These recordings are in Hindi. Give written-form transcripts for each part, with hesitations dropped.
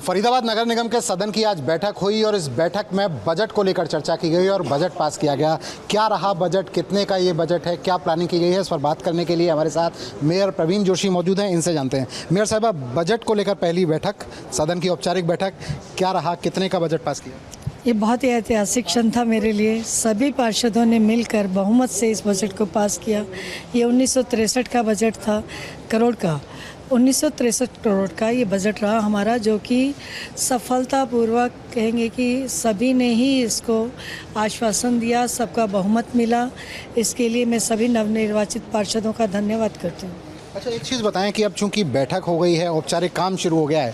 फरीदाबाद नगर निगम के सदन की आज बैठक हुई और इस बैठक में बजट को लेकर चर्चा की गई और बजट पास किया गया। क्या रहा बजट, कितने का ये बजट है, क्या प्लानिंग की गई है, इस पर बात करने के लिए हमारे साथ मेयर प्रवीण जोशी मौजूद हैं। इनसे जानते हैं। मेयर साहबा, बजट को लेकर पहली बैठक, सदन की औपचारिक बैठक, क्या रहा, कितने का बजट पास किया? ये बहुत ही ऐतिहासिक क्षण था मेरे लिए। सभी पार्षदों ने मिलकर बहुमत से इस बजट को पास किया। ये 1963 का बजट था, करोड़ का 1963 करोड़ का ये बजट रहा हमारा, जो कि सफलतापूर्वक कहेंगे कि सभी ने ही इसको आश्वासन दिया, सबका बहुमत मिला। इसके लिए मैं सभी नवनिर्वाचित पार्षदों का धन्यवाद करती हूँ। अच्छा, एक चीज़ बताएं कि अब चूंकि बैठक हो गई है, औपचारिक काम शुरू हो गया है,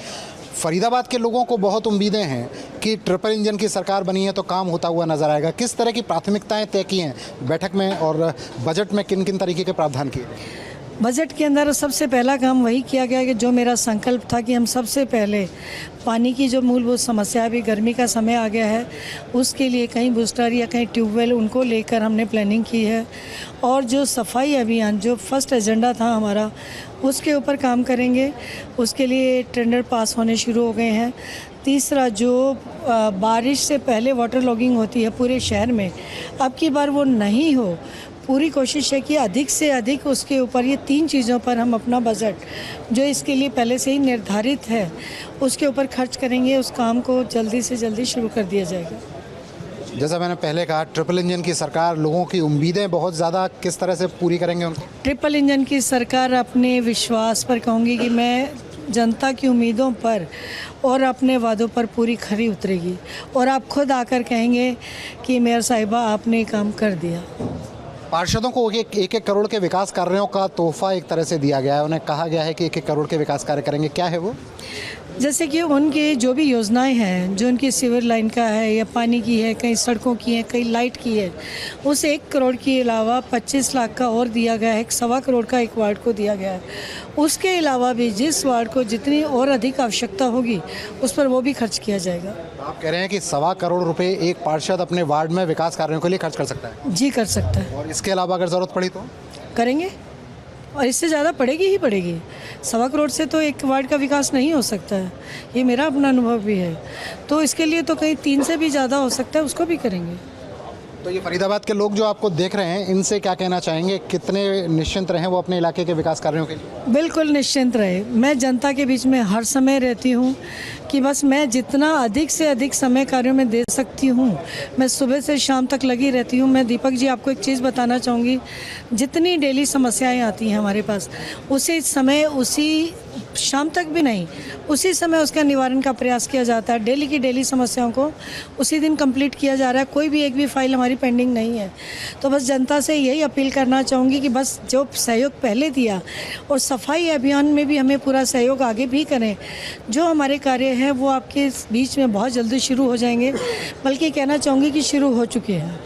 फरीदाबाद के लोगों को बहुत उम्मीदें हैं कि ट्रिपल इंजन की सरकार बनी है तो काम होता हुआ नजर आएगा। किस तरह की प्राथमिकताएं तय की हैं बैठक में और बजट में किन किन तरीके के प्रावधान किए गए? बजट के अंदर सबसे पहला काम वही किया गया कि जो मेरा संकल्प था कि हम सबसे पहले पानी की जो मूलभूत समस्या, अभी गर्मी का समय आ गया है, उसके लिए कहीं बूस्टर या कहीं ट्यूबवेल उनको लेकर हमने प्लानिंग की है। और जो सफाई अभियान जो फर्स्ट एजेंडा था हमारा, उसके ऊपर काम करेंगे। उसके लिए टेंडर पास होने शुरू हो गए हैं। तीसरा, जो बारिश से पहले वाटर लॉगिंग होती है पूरे शहर में, अब की बार वो नहीं हो। पूरी कोशिश है कि अधिक से अधिक उसके ऊपर, ये 3 चीज़ों पर हम अपना बजट जो इसके लिए पहले से ही निर्धारित है उसके ऊपर खर्च करेंगे। उस काम को जल्दी से जल्दी शुरू कर दिया जाएगा। जैसा मैंने पहले कहा, ट्रिपल इंजन की सरकार, लोगों की उम्मीदें बहुत ज़्यादा, किस तरह से पूरी करेंगे उनको? ट्रिपल इंजन की सरकार अपने विश्वास पर कहूँगी कि मैं जनता की उम्मीदों पर और अपने वादों पर पूरी खरी उतरेगी। और आप खुद आकर कहेंगे कि मेयर साहिबा आपने काम कर दिया। पार्षदों को एक करोड़ के विकास कार्यों का तोहफा एक तरह से दिया गया है। उन्हें कहा गया है कि 1 करोड़ के विकास कार्य करेंगे। क्या है वो? जैसे कि उनकी जो भी योजनाएं हैं, जो उनकी सीवर लाइन का है या पानी की है, कहीं सड़कों की है, कहीं लाइट की है, उस 1 करोड़ के अलावा 25 लाख का और दिया गया है। 1.25 करोड़ का एक वार्ड को दिया गया है। उसके अलावा भी जिस वार्ड को जितनी और अधिक आवश्यकता होगी उस पर वो भी खर्च किया जाएगा। आप कह रहे हैं कि 1.25 करोड़ रुपए एक पार्षद अपने वार्ड में विकास कार्यों के लिए खर्च कर सकता है? जी, कर सकता है। और इसके अलावा अगर ज़रूरत पड़ी तो करेंगे, और इससे ज़्यादा पड़ेगी ही पड़ेगी। 1.25 करोड़ से तो एक वार्ड का विकास नहीं हो सकता है, ये मेरा अपना अनुभव भी है। तो इसके लिए तो कहीं 3 से भी ज़्यादा हो सकता है, उसको भी करेंगे। तो ये फरीदाबाद के लोग जो आपको देख रहे हैं, इनसे क्या कहना चाहेंगे? कितने निश्चिंत रहें वो अपने इलाके के विकास कार्यों के लिए? बिल्कुल निश्चिंत रहे। मैं जनता के बीच में हर समय रहती हूँ कि बस मैं जितना अधिक से अधिक समय कार्यों में दे सकती हूँ, मैं सुबह से शाम तक लगी रहती हूँ। मैं दीपक जी आपको एक चीज़ बताना चाहूँगी, जितनी डेली समस्याएं आती हैं हमारे पास, उसी समय, उसी शाम तक भी नहीं, उसी समय उसका निवारण का प्रयास किया जाता है। डेली की डेली समस्याओं को उसी दिन कंप्लीट किया जा रहा है। कोई भी एक भी फाइल हमारी पेंडिंग नहीं है। तो बस जनता से यही अपील करना चाहूँगी कि बस जो सहयोग पहले दिया, और सफाई अभियान में भी हमें पूरा सहयोग आगे भी करें। जो हमारे कार्य हैं वो आपके बीच में बहुत जल्दी शुरू हो जाएंगे, बल्कि कहना चाहूँगी कि शुरू हो चुके हैं।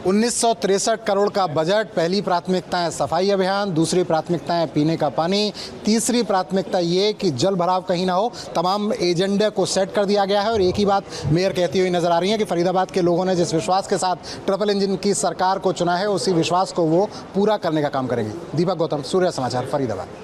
1963 करोड़ का बजट। पहली प्राथमिकता है सफाई अभियान, दूसरी प्राथमिकता है पीने का पानी, तीसरी प्राथमिकता ये कि जल भराव कहीं ना हो। तमाम एजेंडे को सेट कर दिया गया है और एक ही बात मेयर कहती हुई नजर आ रही है कि फरीदाबाद के लोगों ने जिस विश्वास के साथ ट्रिपल इंजन की सरकार को चुना है, उसी विश्वास को वो पूरा करने का काम करेंगे। दीपक गौतम, सूर्य समाचार, फरीदाबाद।